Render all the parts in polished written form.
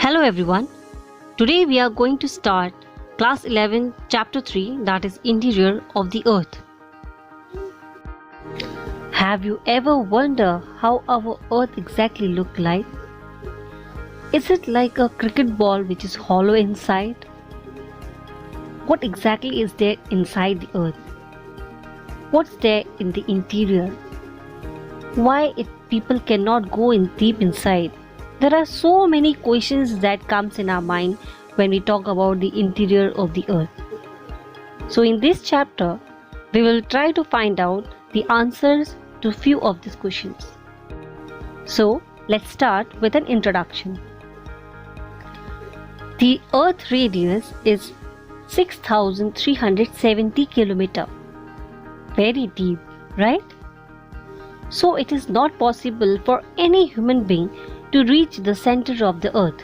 Hello everyone. Today we are going to start class 11 chapter 3, that is interior of the earth. Have you ever wondered how our earth exactly look like? Is it like a cricket ball which is hollow inside? What exactly is there inside the earth? What's there in the interior? Why people cannot go in deep inside? There are so many questions that comes in our mind when we talk about the interior of the earth. So in this chapter, we will try to find out the answers to few of these questions. So let's start with an introduction. The earth radius is 6,370 km. Very deep, right? So it is not possible for any human being to reach the center of the earth.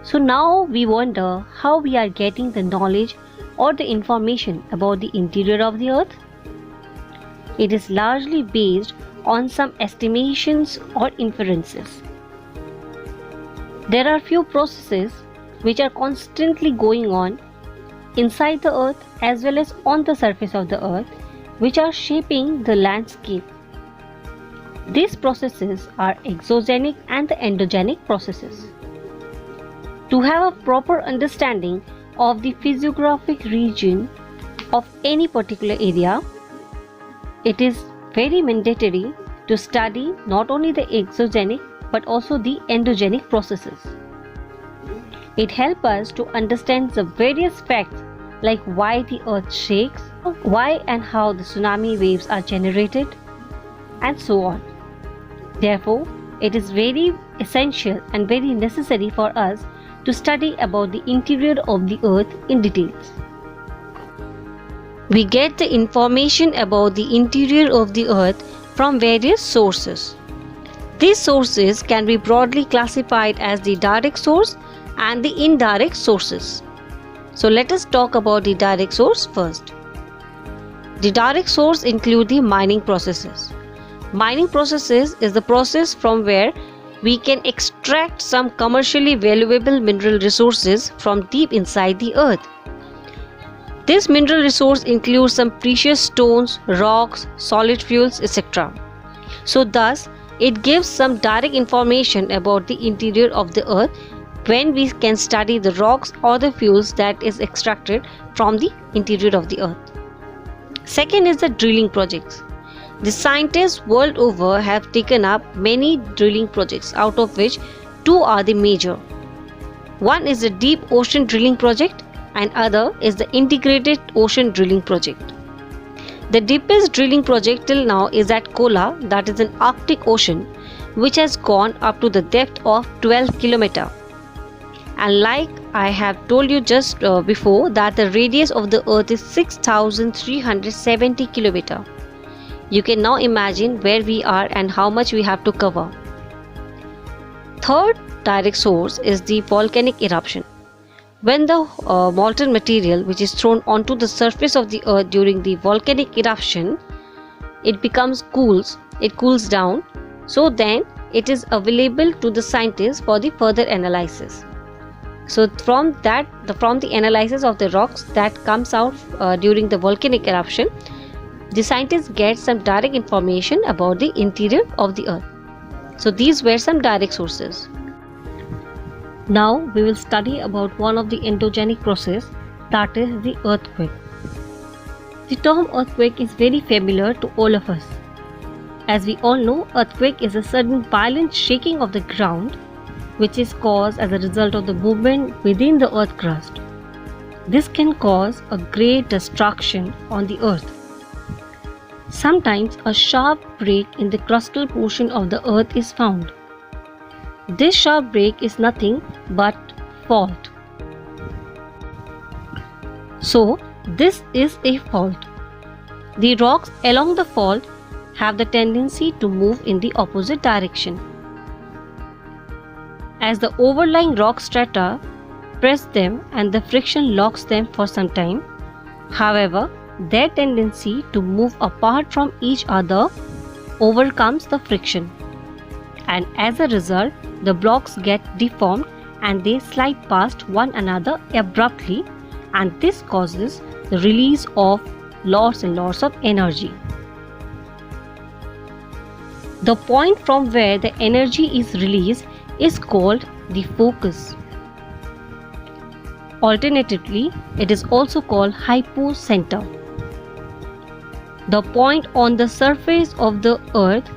So now we wonder how we are getting the knowledge or the information about the interior of the earth. It is largely based on some estimations or inferences. There are few processes which are constantly going on inside the earth as well as on the surface of the earth, which are shaping the landscape. These processes are exogenic and the endogenic processes. To have a proper understanding of the physiographic region of any particular area, it is very mandatory to study not only the exogenic but also the endogenic processes. It helps us to understand the various facts like why the earth shakes, why and how the tsunami waves are generated, and so on. Therefore, it is very essential and very necessary for us to study about the interior of the earth in details. We get the information about the interior of the earth from various sources. These sources can be broadly classified as the direct source and the indirect sources. So let us talk about the direct source first. The direct source include the mining processes. Mining processes is the process from where we can extract some commercially valuable mineral resources from deep inside the earth. This mineral resource includes some precious stones, rocks, solid fuels, etc. So thus, it gives some direct information about the interior of the earth when we can study the rocks or the fuels that is extracted from the interior of the earth. Second is the drilling projects. The scientists world over have taken up many drilling projects, out of which two are the major. One is the Deep Ocean Drilling Project and other is the Integrated Ocean Drilling Project. The deepest drilling project till now is at Kola, that is in Arctic Ocean, which has gone up to the depth of 12 km. And like I have told you just before, that the radius of the earth is 6,370 km. You can now imagine where we are and how much we have to cover. Third direct source is the volcanic eruption. When the molten material which is thrown onto the surface of the earth during the volcanic eruption, it cools down, so then it is available to the scientists for the further analysis. So from the analysis of the rocks that comes out during the volcanic eruption, the scientists get some direct information about the interior of the earth. So these were some direct sources. Now we will study about one of the endogenic process, that is the earthquake. The term earthquake is very familiar to all of us. As we all know, earthquake is a sudden violent shaking of the ground which is caused as a result of the movement within the earth crust. This can cause a great destruction on the earth. Sometimes a sharp break in the crustal portion of the earth is found. This sharp break is nothing but fault. So this is a fault. The rocks along the fault have the tendency to move in the opposite direction. As the overlying rock strata press them and the friction locks them for some time, however, their tendency to move apart from each other overcomes the friction, and as a result, the blocks get deformed and they slide past one another abruptly, and this causes the release of lots and lots of energy. The point from where the energy is released is called the focus. Alternatively, it is also called hypocenter. The point on the surface of the earth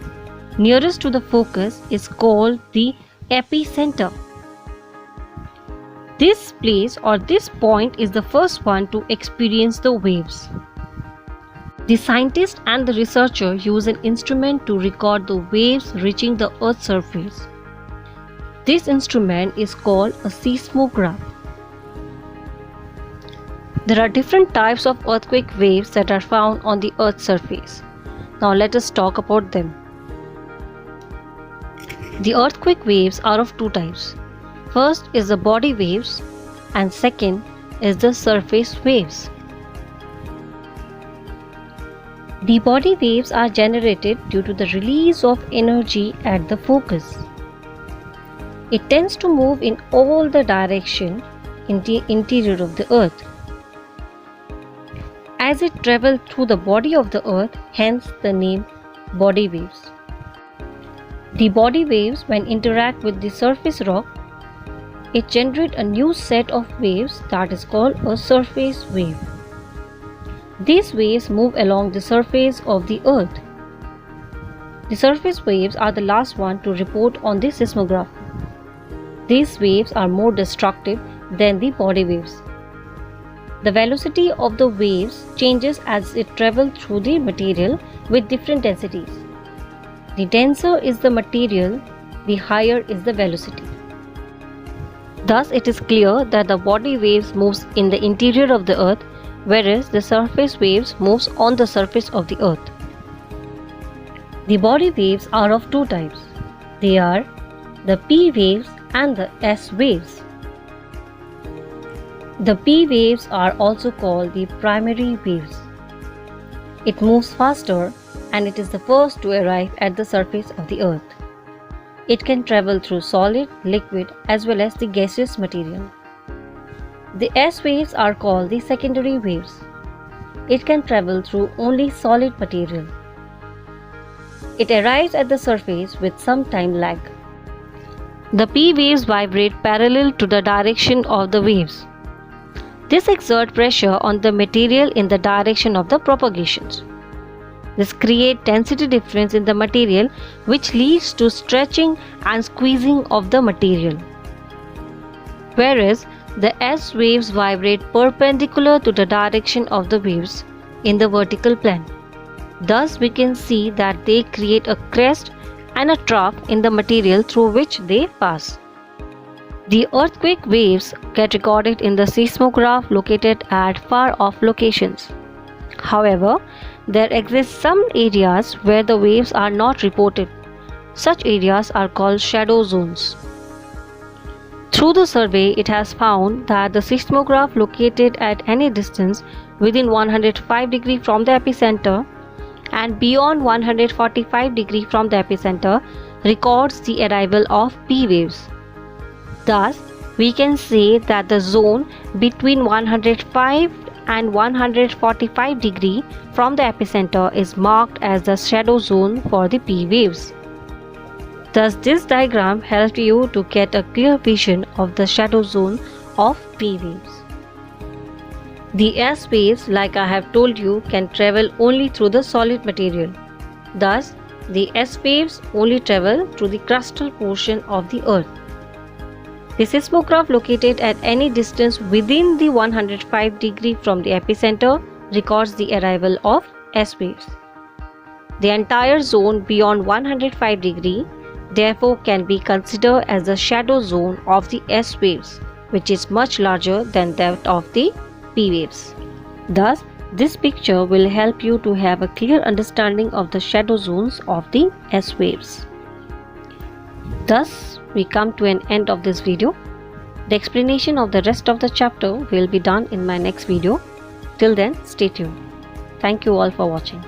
nearest to the focus is called the epicenter. This place or this point is the first one to experience the waves. The scientist and the researcher use an instrument to record the waves reaching the earth's surface. This instrument is called a seismograph. There are different types of earthquake waves that are found on the earth's surface. Now let us talk about them. The earthquake waves are of two types. First is the body waves and second is the surface waves. The body waves are generated due to the release of energy at the focus. It tends to move in all the directions in the interior of the earth. As it travels through the body of the earth, hence the name body waves. The body waves, when interact with the surface rock, it generates a new set of waves that is called a surface wave. These waves move along the surface of the earth. The surface waves are the last one to report on the seismograph. These waves are more destructive than the body waves. The velocity of the waves changes as it travels through the material with different densities. The denser is the material, the higher is the velocity. Thus, it is clear that the body waves moves in the interior of the earth, whereas the surface waves moves on the surface of the earth. The body waves are of two types. They are the P waves and the S waves. The P waves are also called the primary waves. It moves faster and it is the first to arrive at the surface of the earth. It can travel through solid, liquid as well as the gaseous material. The S waves are called the secondary waves. It can travel through only solid material. It arrives at the surface with some time lag. The P waves vibrate parallel to the direction of the waves. This exerts pressure on the material in the direction of the propagations. This creates density difference in the material, which leads to stretching and squeezing of the material. Whereas the S waves vibrate perpendicular to the direction of the waves in the vertical plane. Thus we can see that they create a crest and a trough in the material through which they pass. The earthquake waves get recorded in the seismograph located at far-off locations. However, there exist some areas where the waves are not reported. Such areas are called shadow zones. Through the survey, it has found that the seismograph located at any distance within 105 degrees from the epicenter and beyond 145 degrees from the epicenter records the arrival of P waves. Thus, we can say that the zone between 105 and 145 degrees from the epicenter is marked as the shadow zone for the P waves. Thus, this diagram helps you to get a clear vision of the shadow zone of P waves. The S waves, like I have told you, can travel only through the solid material. Thus, the S waves only travel through the crustal portion of the earth. The seismograph located at any distance within the 105 degrees from the epicenter records the arrival of S waves. The entire zone beyond 105 degrees therefore can be considered as the shadow zone of the S waves, which is much larger than that of the P waves. Thus, this picture will help you to have a clear understanding of the shadow zones of the S waves. Thus, we come to an end of this video. The explanation of the rest of the chapter will be done in my next video. Till then, stay tuned. Thank you all for watching.